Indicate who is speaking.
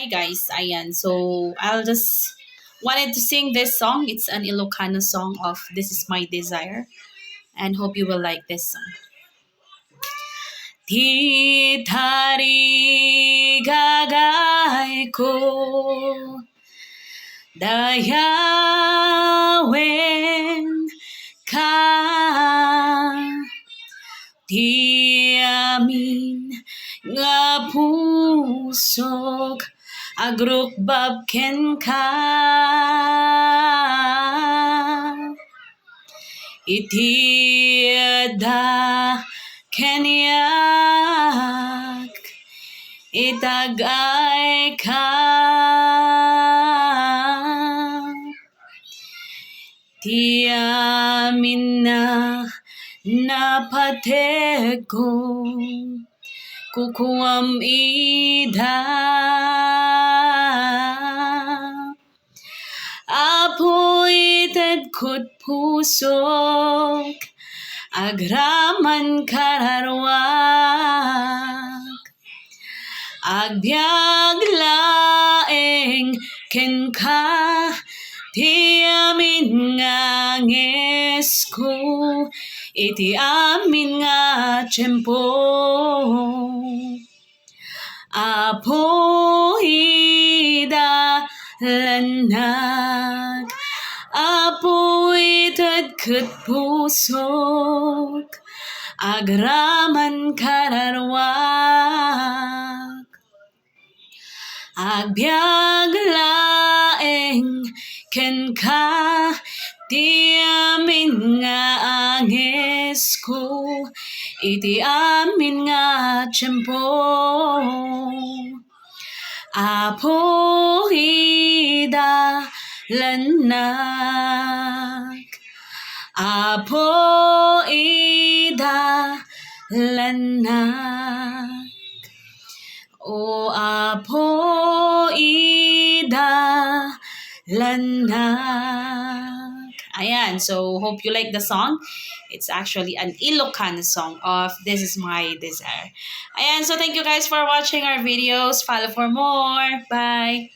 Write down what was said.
Speaker 1: Hi guys, ayan. So, I'll just wanted to sing this song. It's an Ilocano song of This Is My Desire. And hope you will like this song. Di tari gagay ko dayawin ka di amin nga pusok agrukbab ken ka iti da kenyak itagay ka ti amin na napateko kukuam ida apuited kut pusok agraman kararwag agbyag laeng ken ka ti amin nga ngesku iti amin nga tiyempo apo ida lanag apo ited ket pusok agraman kararwag agbyag laeng ken ka ti amin nga angesku iti amin nga tiyempo apo ida lanag apo ida lanag o apo ida lanag. Ayan, so hope you like the song. It's actually an Ilocano song of This Is My Desire. Ayan, so thank you guys for watching our videos. Follow for more. Bye!